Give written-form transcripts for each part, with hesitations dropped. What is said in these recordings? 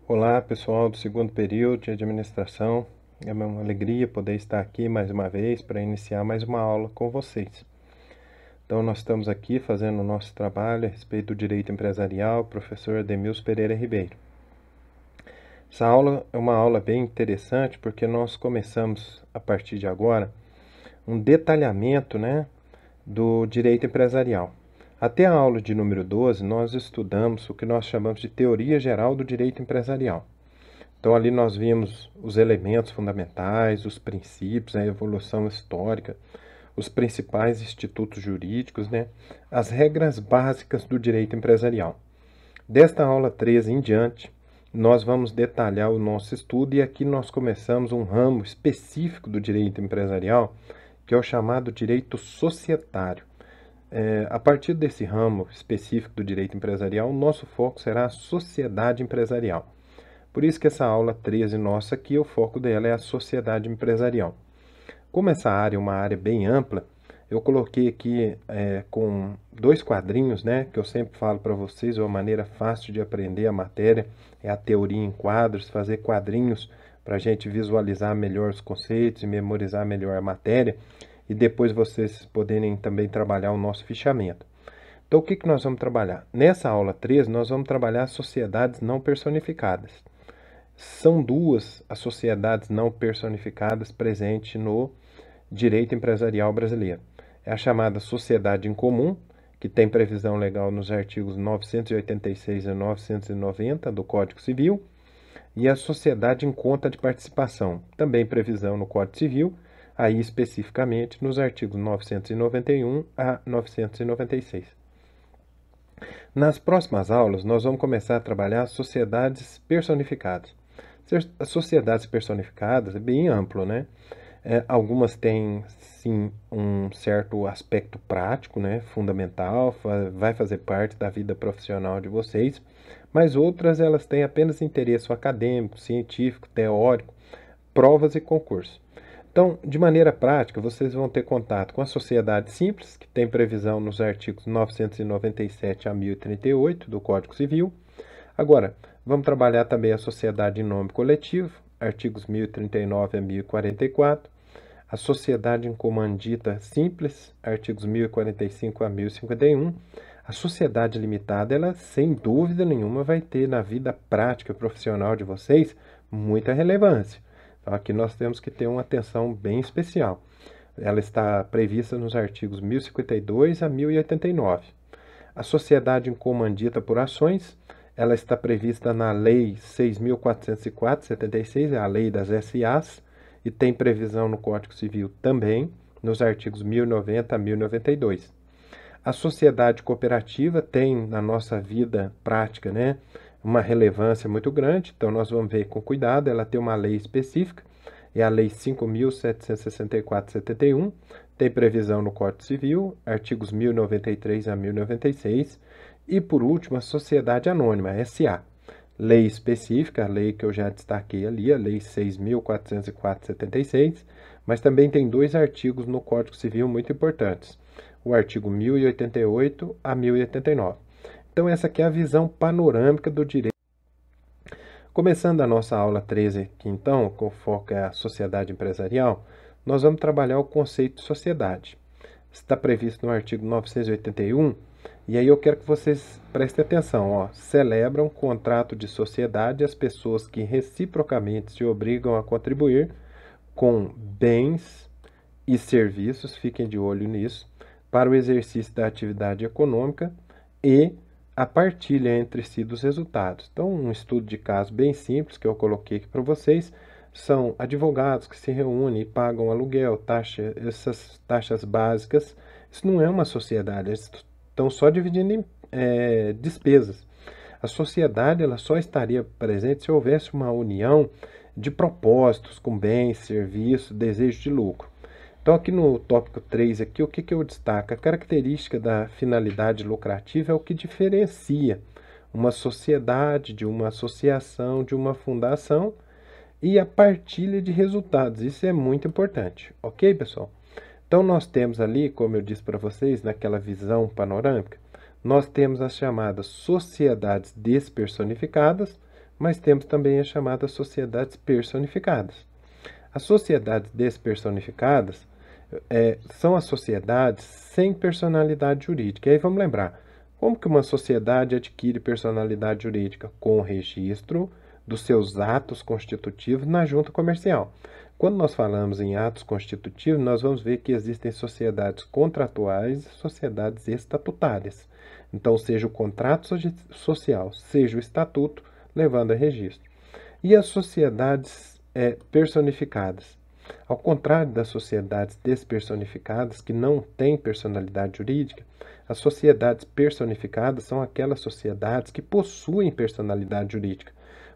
Olá, pessoal do segundo período de administração. É uma alegria poder estar aqui mais uma vez para iniciar mais uma aula com vocês. Então, nós estamos aqui fazendo o nosso trabalho a respeito do direito empresarial, professor Ademilson Pereira Ribeiro. Essa aula é uma aula bem interessante porque nós começamos, a partir de agora, um detalhamento, do direito empresarial. Até a aula de número 12, nós estudamos o que nós chamamos de teoria geral do direito empresarial. Então, ali nós vimos os elementos fundamentais, os princípios, a evolução histórica, os principais institutos jurídicos, as regras básicas do direito empresarial. Desta aula 13 em diante, nós vamos detalhar o nosso estudo e aqui nós começamos um ramo específico do direito empresarial, que é o chamado direito societário. A partir desse ramo específico do direito empresarial, o nosso foco será a sociedade empresarial. Por isso que essa aula 13 nossa aqui, o foco dela é a sociedade empresarial. Como essa área é uma área bem ampla, eu coloquei aqui com dois quadrinhos, que eu sempre falo para vocês, é uma maneira fácil de aprender a matéria, é a teoria em quadros, fazer quadrinhos para a gente visualizar melhor os conceitos e memorizar melhor a matéria, e depois vocês poderem também trabalhar o nosso fichamento. Então, o que nós vamos trabalhar? Nessa aula 13, nós vamos trabalhar sociedades não personificadas. São duas as sociedades não personificadas presentes no direito empresarial brasileiro. É a chamada sociedade em comum, que tem previsão legal nos artigos 986 e 990 do Código Civil, e a sociedade em conta de participação, também previsão no Código Civil, aí especificamente nos artigos 991 a 996. Nas próximas aulas, nós vamos começar a trabalhar as sociedades personificadas. As sociedades personificadas é bem amplo, algumas têm, sim, um certo aspecto prático, fundamental, vai fazer parte da vida profissional de vocês, mas outras elas têm apenas interesse acadêmico, científico, teórico, provas e concurso. Então, de maneira prática, vocês vão ter contato com a sociedade simples, que tem previsão nos artigos 997 a 1038 do Código Civil. Agora, vamos trabalhar também a sociedade em nome coletivo, artigos 1039 a 1044. A sociedade em comandita simples, artigos 1045 a 1051. A sociedade limitada, ela sem dúvida nenhuma vai ter na vida prática profissional de vocês muita relevância. Então, aqui nós temos que ter uma atenção bem especial. Ela está prevista nos artigos 1052 a 1089. A sociedade em comandita por ações, ela está prevista na Lei 6.404/76, é a Lei das SAs, e tem previsão no Código Civil também, nos artigos 1090 a 1092. A sociedade cooperativa tem, na nossa vida prática, uma relevância muito grande, então nós vamos ver com cuidado, ela tem uma lei específica, é a Lei 5.764/71, tem previsão no Código Civil, artigos 1093 a 1096, e por último a sociedade anônima, SA, lei específica, a lei que eu já destaquei ali, a Lei 6.404/76, mas também tem dois artigos no Código Civil muito importantes, o artigo 1088 a 1089. Então, essa aqui é a visão panorâmica do direito. Começando a nossa aula 13 aqui, então, com foco é a sociedade empresarial, nós vamos trabalhar o conceito de sociedade. Está previsto no artigo 981, e aí eu quero que vocês prestem atenção. Celebram contrato de sociedade as pessoas que reciprocamente se obrigam a contribuir com bens e serviços, fiquem de olho nisso, para o exercício da atividade econômica e a partilha entre si dos resultados. Então, um estudo de caso bem simples que eu coloquei aqui para vocês são advogados que se reúnem e pagam aluguel, essas taxas básicas. Isso não é uma sociedade, eles estão só dividindo despesas. A sociedade ela só estaria presente se houvesse uma união de propósitos com bens, serviços, desejo de lucro. Então, aqui no tópico 3, aqui, o que eu destaco? A característica da finalidade lucrativa é o que diferencia uma sociedade de uma associação, de uma fundação, e a partilha de resultados. Isso é muito importante, ok, pessoal? Então, nós temos ali, como eu disse para vocês, naquela visão panorâmica, nós temos as chamadas sociedades despersonificadas, mas temos também as chamadas sociedades personificadas. As sociedades despersonificadas são as sociedades sem personalidade jurídica. E aí vamos lembrar, como que uma sociedade adquire personalidade jurídica? Com o registro dos seus atos constitutivos na junta comercial. Quando nós falamos em atos constitutivos, nós vamos ver que existem sociedades contratuais e sociedades estatutárias. Então, seja o contrato social, seja o estatuto, levando a registro. E as sociedades personificadas? Ao contrário das sociedades despersonificadas, que não têm personalidade jurídica, as sociedades personificadas são aquelas sociedades que possuem personalidade jurídica.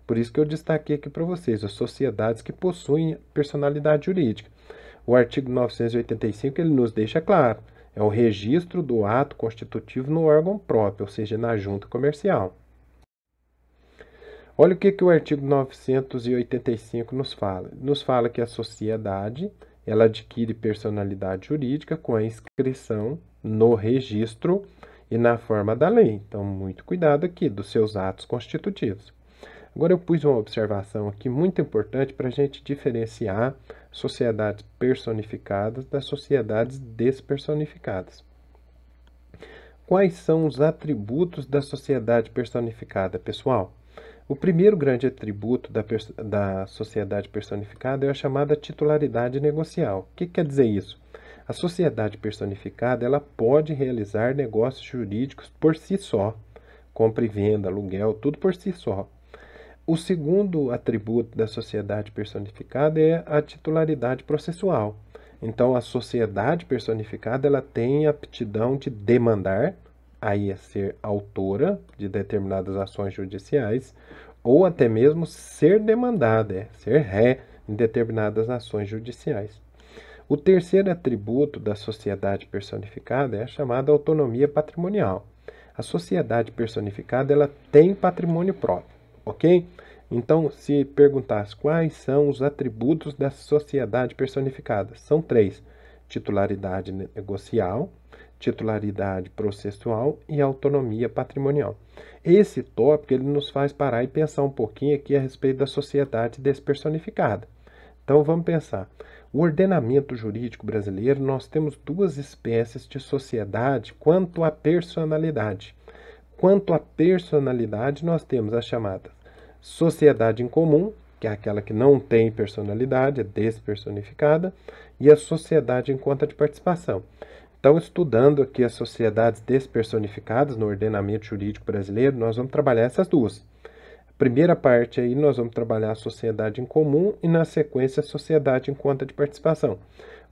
Por isso que eu destaquei aqui para vocês, as sociedades que possuem personalidade jurídica. O artigo 985 ele nos deixa claro, é o registro do ato constitutivo no órgão próprio, ou seja, na junta comercial. Olha o que o artigo 985 nos fala. Nos fala que a sociedade ela adquire personalidade jurídica com a inscrição no registro e na forma da lei. Então, muito cuidado aqui dos seus atos constitutivos. Agora eu pus uma observação aqui muito importante para a gente diferenciar sociedades personificadas das sociedades despersonificadas. Quais são os atributos da sociedade personificada, pessoal? O primeiro grande atributo da sociedade personificada é a chamada titularidade negocial. O que quer dizer isso? A sociedade personificada ela pode realizar negócios jurídicos por si só, compra e venda, aluguel, tudo por si só. O segundo atributo da sociedade personificada é a titularidade processual. Então, a sociedade personificada ela tem a aptidão de demandar, aí é ser autora de determinadas ações judiciais, ou até mesmo ser demandada, ser ré em determinadas ações judiciais. O terceiro atributo da sociedade personificada é a chamada autonomia patrimonial. A sociedade personificada ela tem patrimônio próprio, ok? Então, se perguntasse quais são os atributos da sociedade personificada, são 3: titularidade negocial, titularidade processual e autonomia patrimonial. Esse tópico ele nos faz parar e pensar um pouquinho aqui a respeito da sociedade despersonificada. Então, vamos pensar. O ordenamento jurídico brasileiro, nós temos duas espécies de sociedade quanto à personalidade. Quanto à personalidade, nós temos a chamada sociedade em comum, que é aquela que não tem personalidade, é despersonificada, e a sociedade em conta de participação. Então, estudando aqui as sociedades despersonificadas no ordenamento jurídico brasileiro, nós vamos trabalhar essas duas. A primeira parte aí nós vamos trabalhar a sociedade em comum e na sequência a sociedade em conta de participação.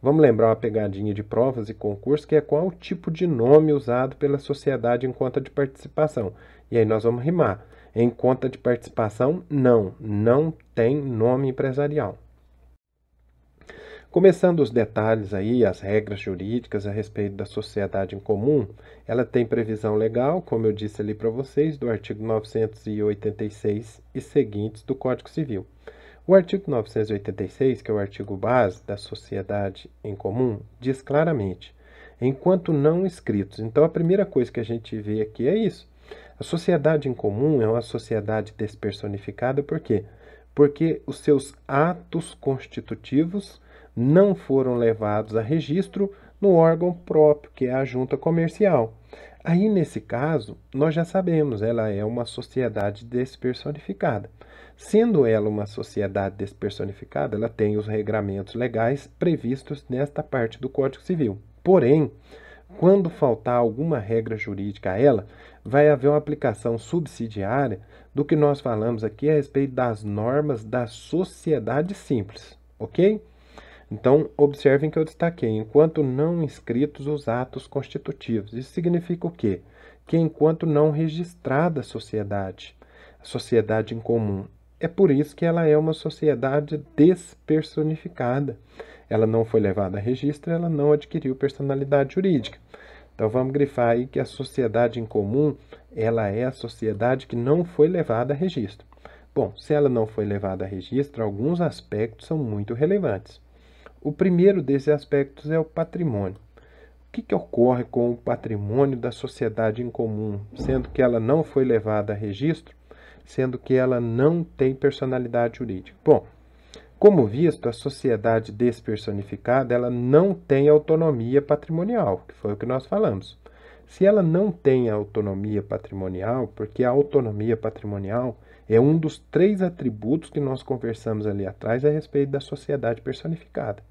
Vamos lembrar uma pegadinha de provas e concurso, que é qual o tipo de nome usado pela sociedade em conta de participação. E aí nós vamos rimar. Em conta de participação, não tem nome empresarial. Começando os detalhes aí, as regras jurídicas a respeito da sociedade em comum, ela tem previsão legal, como eu disse ali para vocês, do artigo 986 e seguintes do Código Civil. O artigo 986, que é o artigo base da sociedade em comum, diz claramente, enquanto não inscritos. Então, a primeira coisa que a gente vê aqui é isso. A sociedade em comum é uma sociedade despersonificada, por quê? Porque os seus atos constitutivos não foram levados a registro no órgão próprio, que é a junta comercial. Aí, nesse caso, nós já sabemos, ela é uma sociedade despersonificada. Sendo ela uma sociedade despersonificada, ela tem os regramentos legais previstos nesta parte do Código Civil. Porém, quando faltar alguma regra jurídica a ela, vai haver uma aplicação subsidiária do que nós falamos aqui a respeito das normas da sociedade simples, ok? Então, observem que eu destaquei, enquanto não inscritos os atos constitutivos. Isso significa o quê? Que enquanto não registrada a sociedade em comum. É por isso que ela é uma sociedade despersonificada. Ela não foi levada a registro, ela não adquiriu personalidade jurídica. Então, vamos grifar aí que a sociedade em comum, ela é a sociedade que não foi levada a registro. Bom, se ela não foi levada a registro, alguns aspectos são muito relevantes. O primeiro desses aspectos é o patrimônio. O que ocorre com o patrimônio da sociedade em comum, sendo que ela não foi levada a registro? sendo que ela não tem personalidade jurídica? Bom, como visto, a sociedade despersonificada ela não tem autonomia patrimonial, que foi o que nós falamos. Se ela não tem autonomia patrimonial, porque a autonomia patrimonial é um dos 3 atributos que nós conversamos ali atrás a respeito da sociedade personificada.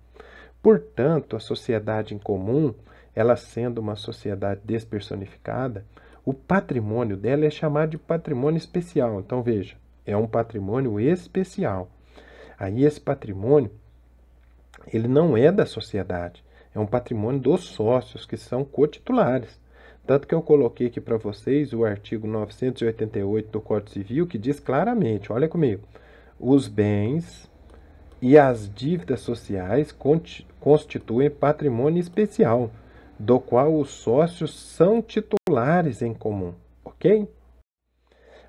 Portanto, a sociedade em comum, ela sendo uma sociedade despersonificada, o patrimônio dela é chamado de patrimônio especial. Então, veja, é um patrimônio especial. Aí esse patrimônio, ele não é da sociedade, é um patrimônio dos sócios, que são cotitulares. Tanto que eu coloquei aqui para vocês o artigo 988 do Código Civil, que diz claramente, olha comigo, os bens e as dívidas sociais constituem patrimônio especial, do qual os sócios são titulares em comum, ok?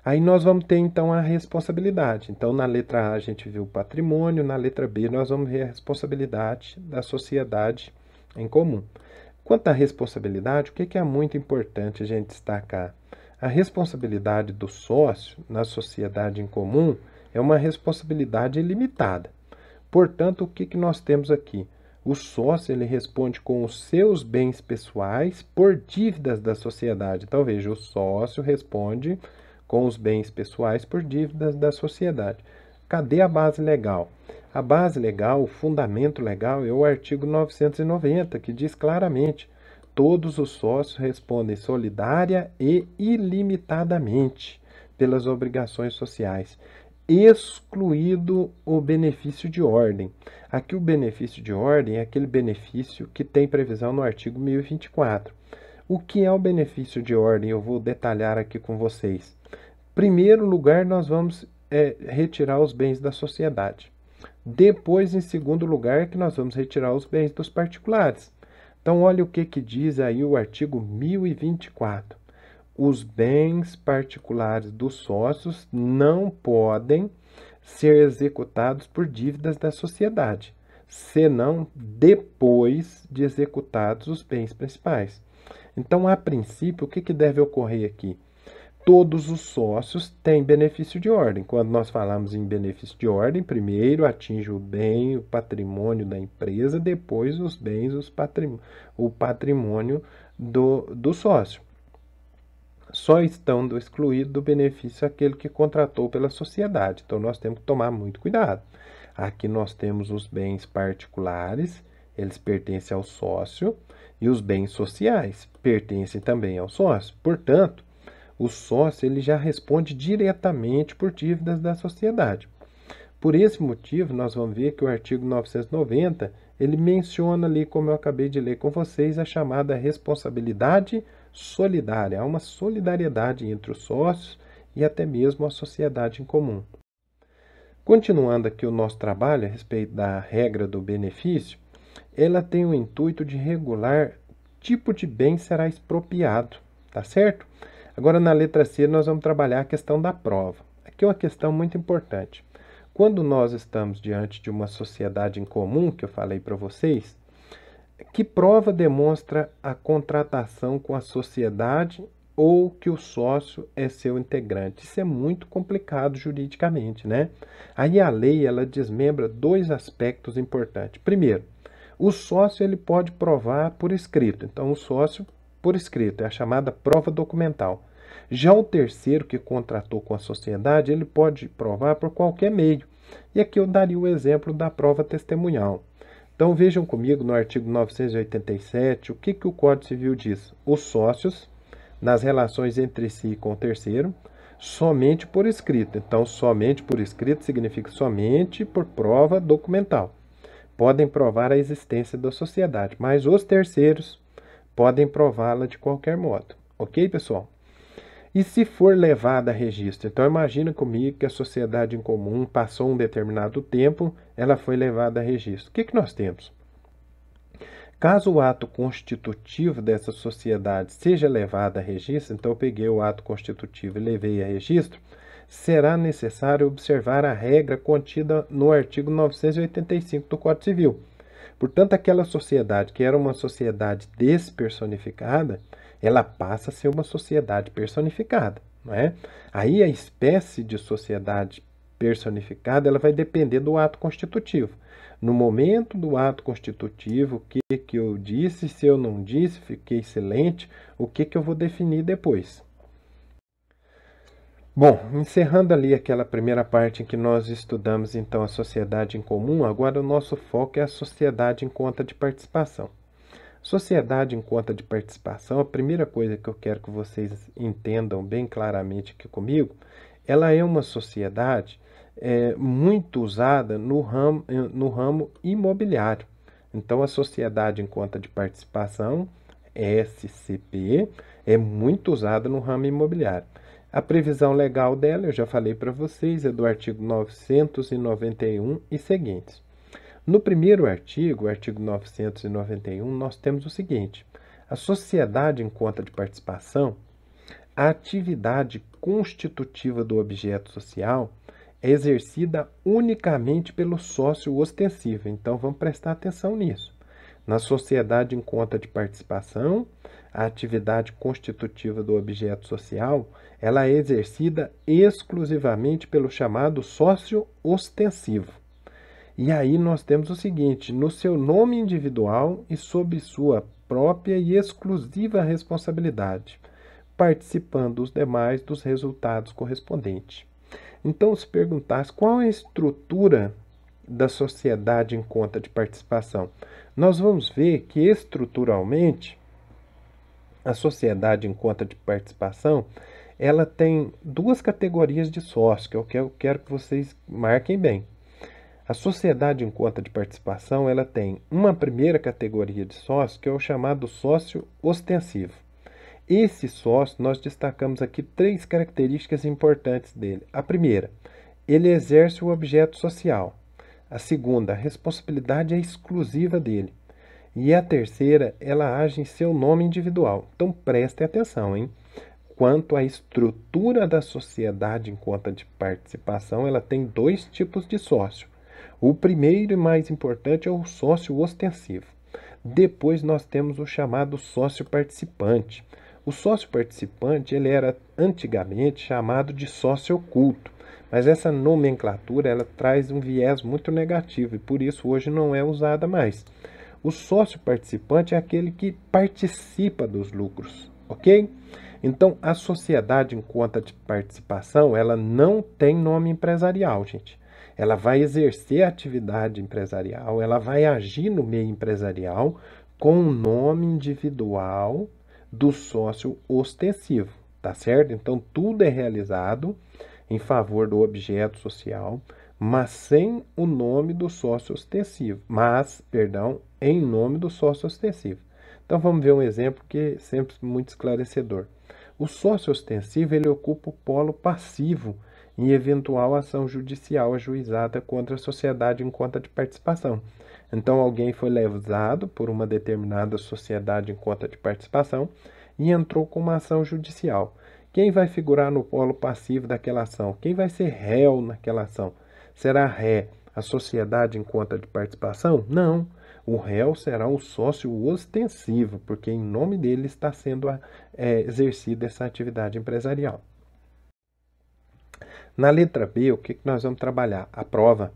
Aí nós vamos ter então a responsabilidade. Então na letra A a gente viu o patrimônio, na letra B nós vamos ver a responsabilidade da sociedade em comum. Quanto à responsabilidade, o que é muito importante a gente destacar? A responsabilidade do sócio na sociedade em comum é uma responsabilidade ilimitada. Portanto, o que nós temos aqui? O sócio ele responde com os seus bens pessoais por dívidas da sociedade. Então veja, o sócio responde com os bens pessoais por dívidas da sociedade. Cadê a base legal? A base legal, o fundamento legal é o artigo 990, que diz claramente: todos os sócios respondem solidária e ilimitadamente pelas obrigações sociais, excluído o benefício de ordem. Aqui o benefício de ordem é aquele benefício que tem previsão no artigo 1024. O que é o benefício de ordem? Eu vou detalhar aqui com vocês. Primeiro lugar, nós vamos retirar os bens da sociedade. Depois, em segundo lugar, que nós vamos retirar os bens dos particulares. Então, olha o que diz aí o artigo 1024. Os bens particulares dos sócios não podem ser executados por dívidas da sociedade, senão depois de executados os bens principais. Então, a princípio, o que deve ocorrer aqui? Todos os sócios têm benefício de ordem. Quando nós falamos em benefício de ordem, primeiro atinge o bem, o patrimônio da empresa, depois os bens, o patrimônio do sócio. Só estando excluído do benefício aquele que contratou pela sociedade. Então, nós temos que tomar muito cuidado. Aqui nós temos os bens particulares, eles pertencem ao sócio, e os bens sociais pertencem também ao sócio. Portanto, o sócio ele já responde diretamente por dívidas da sociedade. Por esse motivo, nós vamos ver que o artigo 990, ele menciona ali, como eu acabei de ler com vocês, a chamada responsabilidade solidária. Há uma solidariedade entre os sócios e até mesmo a sociedade em comum. Continuando aqui o nosso trabalho a respeito da regra do benefício, ela tem o intuito de regular tipo de bem será expropriado, tá certo? Agora, na letra C, nós vamos trabalhar a questão da prova. Aqui é uma questão muito importante. Quando nós estamos diante de uma sociedade em comum, que eu falei para vocês, que prova demonstra a contratação com a sociedade ou que o sócio é seu integrante? Isso é muito complicado juridicamente, né? Aí a lei, ela desmembra 2 aspectos importantes. Primeiro, o sócio ele pode provar por escrito. Então, o sócio por escrito é a chamada prova documental. Já o terceiro que contratou com a sociedade, ele pode provar por qualquer meio. E aqui eu daria o exemplo da prova testemunhal. Então vejam comigo no artigo 987, o que o Código Civil diz? Os sócios, nas relações entre si e com o terceiro, somente por escrito. Então, somente por escrito significa somente por prova documental. Podem provar a existência da sociedade, mas os terceiros podem prová-la de qualquer modo. Ok, pessoal? E se for levada a registro? Então, imagina comigo que a sociedade em comum passou um determinado tempo, ela foi levada a registro. O que nós temos? Caso o ato constitutivo dessa sociedade seja levado a registro, então eu peguei o ato constitutivo e levei a registro, será necessário observar a regra contida no artigo 985 do Código Civil. Portanto, aquela sociedade que era uma sociedade despersonificada, ela passa a ser uma sociedade personificada. não é? Aí a espécie de sociedade personificada, ela vai depender do ato constitutivo. No momento do ato constitutivo, o que eu disse, se eu não disse, fiquei silente, o que eu vou definir depois. Bom, encerrando ali aquela primeira parte em que nós estudamos então a sociedade em comum, agora o nosso foco é a sociedade em conta de participação. Sociedade em conta de participação, a primeira coisa que eu quero que vocês entendam bem claramente aqui comigo, ela é uma sociedade muito usada no ramo imobiliário. Então, a sociedade em conta de participação, SCP, é muito usada no ramo imobiliário. A previsão legal dela, eu já falei para vocês, é do artigo 991 e seguintes. No primeiro artigo, o artigo 991, nós temos o seguinte: a sociedade em conta de participação, a atividade constitutiva do objeto social é exercida unicamente pelo sócio ostensivo. Então, vamos prestar atenção nisso. Na sociedade em conta de participação, a atividade constitutiva do objeto social, ela é exercida exclusivamente pelo chamado sócio ostensivo. E aí nós temos o seguinte: no seu nome individual e sob sua própria e exclusiva responsabilidade, participando os demais dos resultados correspondentes. Então, se perguntasse qual é a estrutura da sociedade em conta de participação, nós vamos ver que estruturalmente a sociedade em conta de participação, ela tem duas categorias de sócios, que eu quero que vocês marquem bem. A sociedade em conta de participação, ela tem uma primeira categoria de sócio, que é o chamado sócio ostensivo. Esse sócio, nós destacamos aqui três características importantes dele. A primeira, ele exerce o objeto social. A segunda, a responsabilidade é exclusiva dele. E a terceira, ela age em seu nome individual. Então, prestem atenção, hein? Quanto à estrutura da sociedade em conta de participação, ela tem dois tipos de sócio. O primeiro e mais importante é o sócio ostensivo. Depois nós temos o chamado sócio participante. O sócio participante, ele era antigamente chamado de sócio oculto, mas essa nomenclatura ela traz um viés muito negativo e por isso hoje não é usada mais. O sócio participante é aquele que participa dos lucros, ok? Então, a sociedade em conta de participação, ela não tem nome empresarial, gente. Ela vai exercer a atividade empresarial, ela vai agir no meio empresarial com o nome individual do sócio ostensivo, tá certo? Então, tudo é realizado em favor do objeto social, mas sem o nome do sócio ostensivo, em nome do sócio ostensivo. Então, vamos ver um exemplo que é sempre muito esclarecedor. O sócio ostensivo, ele ocupa o polo passivo em eventual ação judicial ajuizada contra a sociedade em conta de participação. Então, alguém foi lesado por uma determinada sociedade em conta de participação e entrou com uma ação judicial. Quem vai figurar no polo passivo daquela ação? Quem vai ser réu naquela ação? Será ré a sociedade em conta de participação? Não. O réu será o sócio ostensivo, porque em nome dele está sendo exercida essa atividade empresarial. Na letra B, o que nós vamos trabalhar? A prova.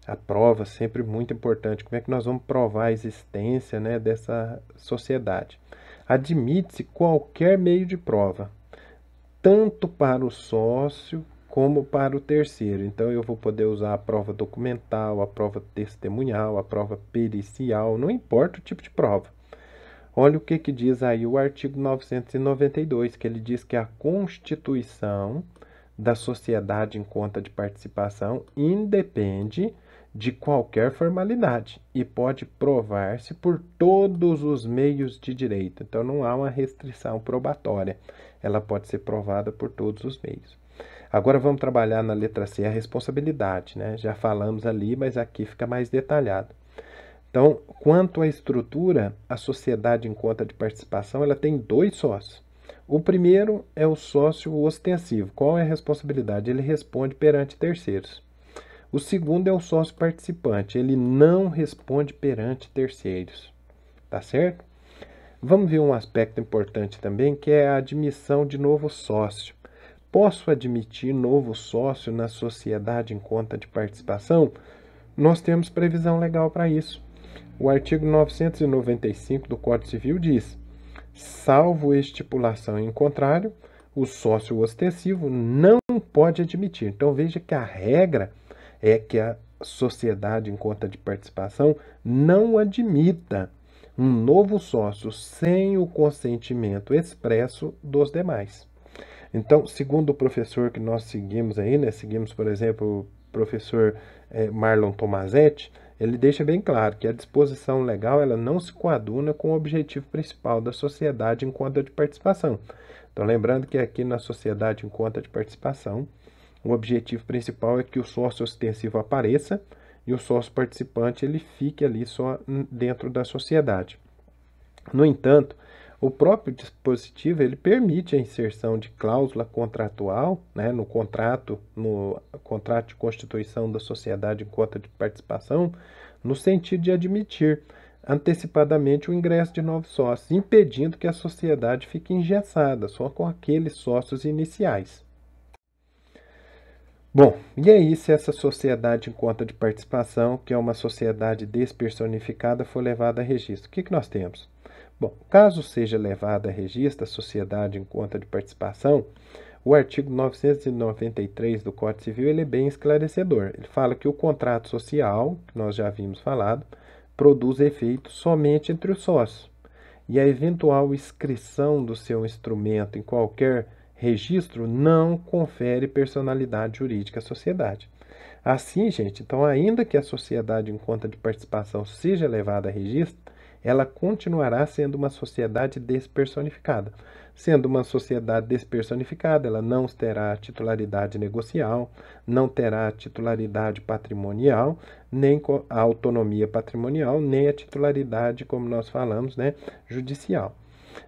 A prova sempre muito importante. Como é que nós vamos provar a existência, né, dessa sociedade? Admite-se qualquer meio de prova, tanto para o sócio como para o terceiro. Então, eu vou poder usar a prova documental, a prova testemunhal, a prova pericial, não importa o tipo de prova. Olha o que diz aí o artigo 992, que ele diz que a constituição da sociedade em conta de participação independe de qualquer formalidade e pode provar-se por todos os meios de direito. Então, não há uma restrição probatória. Ela pode ser provada por todos os meios. Agora, vamos trabalhar na letra C, a responsabilidade, né? Já falamos ali, mas aqui fica mais detalhado. Então, quanto à estrutura, a sociedade em conta de participação, ela tem dois sócios. O primeiro é o sócio ostensivo. Qual é a responsabilidade? Ele responde perante terceiros. O segundo é o sócio participante. Ele não responde perante terceiros. Tá certo? Vamos ver um aspecto importante também, que é a admissão de novo sócio. posso admitir novo sócio na sociedade em conta de participação? Nós temos previsão legal para isso. O artigo 995 do Código Civil diz: salvo estipulação em contrário, o sócio ostensivo não pode admitir. Então veja que a regra é que a sociedade em conta de participação não admita um novo sócio sem o consentimento expresso dos demais. Então, segundo o professor que nós seguimos aí, né, seguimos, por exemplo, o professor Marlon Tomazetti, ele deixa bem claro que a disposição legal ela não se coaduna com o objetivo principal da sociedade em conta de participação. Então, lembrando que aqui na sociedade em conta de participação, o objetivo principal é que o sócio ostensivo apareça e o sócio participante ele fique ali só dentro da sociedade. No entanto, o próprio dispositivo ele permite a inserção de cláusula contratual, né, no contrato de constituição da sociedade em conta de participação, no sentido de admitir antecipadamente o ingresso de novos sócios, impedindo que a sociedade fique engessada só com aqueles sócios iniciais. Bom, e aí se essa sociedade em conta de participação, que é uma sociedade despersonificada, for levada a registro? O que nós temos? Bom, caso seja levada a registro a sociedade em conta de participação, o artigo 993 do Código Civil ele é bem esclarecedor. Ele fala que o contrato social, que nós já havíamos falado, produz efeito somente entre os sócios. E a eventual inscrição do seu instrumento em qualquer registro não confere personalidade jurídica à sociedade. Assim, gente, então, ainda que a sociedade em conta de participação seja levada a registro, ela continuará sendo uma sociedade despersonificada. Sendo uma sociedade despersonificada, ela não terá titularidade negocial, não terá titularidade patrimonial, nem a autonomia patrimonial, nem a titularidade, como nós falamos, né, judicial.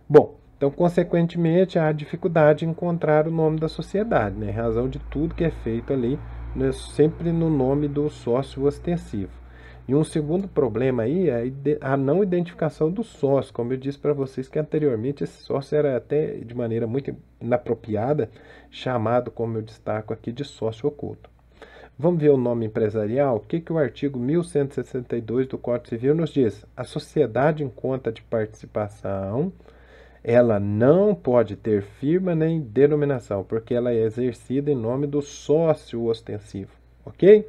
Bom, então, consequentemente, há dificuldade em encontrar o nome da sociedade, né, em razão de tudo que é feito ali, né, sempre no nome do sócio ostensivo. E um segundo problema aí é a não identificação do sócio. Como eu disse para vocês que anteriormente esse sócio era até de maneira muito inapropriada, chamado, como eu destaco aqui, de sócio oculto. Vamos ver o nome empresarial? O que o artigo 1162 do Código Civil nos diz? A sociedade em conta de participação, ela não pode ter firma nem denominação, porque ela é exercida em nome do sócio ostensivo, ok?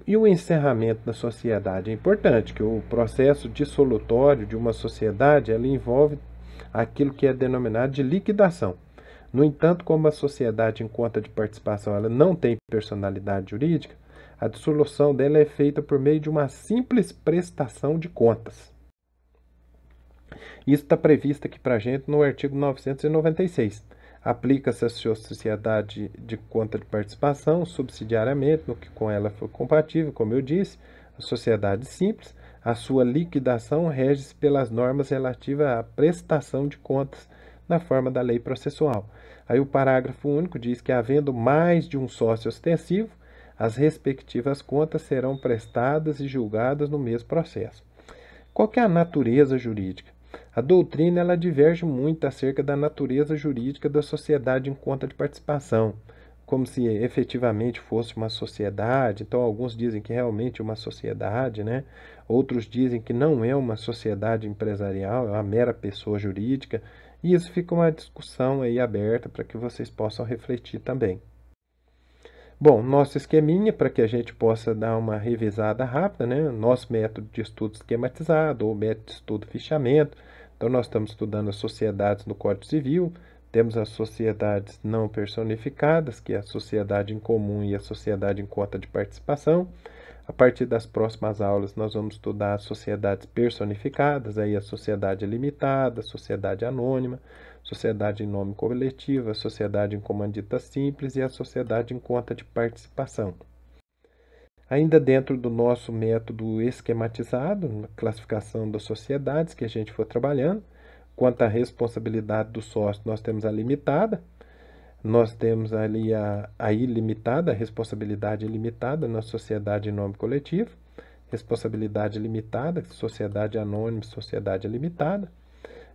E o encerramento da sociedade é importante, que o processo dissolutório de uma sociedade ela envolve aquilo que é denominado de liquidação. No entanto, como a sociedade em conta de participação ela não tem personalidade jurídica, a dissolução dela é feita por meio de uma simples prestação de contas. Isso está previsto aqui para a gente no artigo 996. Aplica-se a sociedade de conta de participação subsidiariamente, no que com ela for compatível, como eu disse, a sociedade simples, a sua liquidação rege-se pelas normas relativas à prestação de contas na forma da lei processual. Aí o parágrafo único diz que, havendo mais de um sócio ostensivo, as respectivas contas serão prestadas e julgadas no mesmo processo. Qual que é a natureza jurídica? A doutrina ela diverge muito acerca da natureza jurídica da sociedade em conta de participação, como se efetivamente fosse uma sociedade. Então, alguns dizem que realmente é uma sociedade, né? Outros dizem que não é uma sociedade empresarial, é uma mera pessoa jurídica. E isso fica uma discussão aí aberta para que vocês possam refletir também. Bom, nosso esqueminha, para que a gente possa dar uma revisada rápida, né? Nosso método de estudo esquematizado, ou método de estudo fichamento. Então, nós estamos estudando as sociedades no Código Civil, temos as sociedades não personificadas, que é a sociedade em comum e a sociedade em conta de participação. A partir das próximas aulas, nós vamos estudar as sociedades personificadas, aí a sociedade limitada, a sociedade anônima, sociedade em nome coletivo, a sociedade em comandita simples e a sociedade em conta de participação. Ainda dentro do nosso método esquematizado, na classificação das sociedades que a gente for trabalhando, quanto à responsabilidade do sócio, nós temos a limitada, nós temos ali a ilimitada, a responsabilidade ilimitada na sociedade em nome coletivo, responsabilidade limitada, sociedade anônima, sociedade limitada,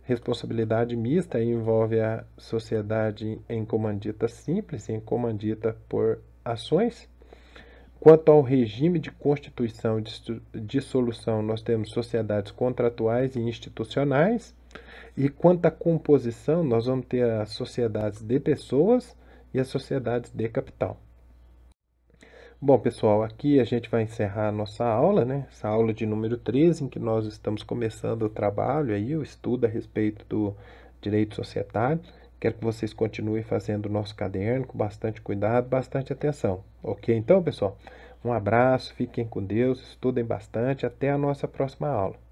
Responsabilidade mista envolve a sociedade em comandita simples e em comandita por ações. Quanto ao regime de constituição e dissolução, nós temos sociedades contratuais e institucionais. E quanto à composição, nós vamos ter as sociedades de pessoas e as sociedades de capital. Bom, pessoal, aqui a gente vai encerrar a nossa aula, né? Essa aula de número 13, em que nós estamos começando o trabalho aí, o estudo a respeito do direito societário. Quero que vocês continuem fazendo o nosso caderno com bastante cuidado, bastante atenção. Ok? Então, pessoal, um abraço, fiquem com Deus, estudem bastante, até a nossa próxima aula.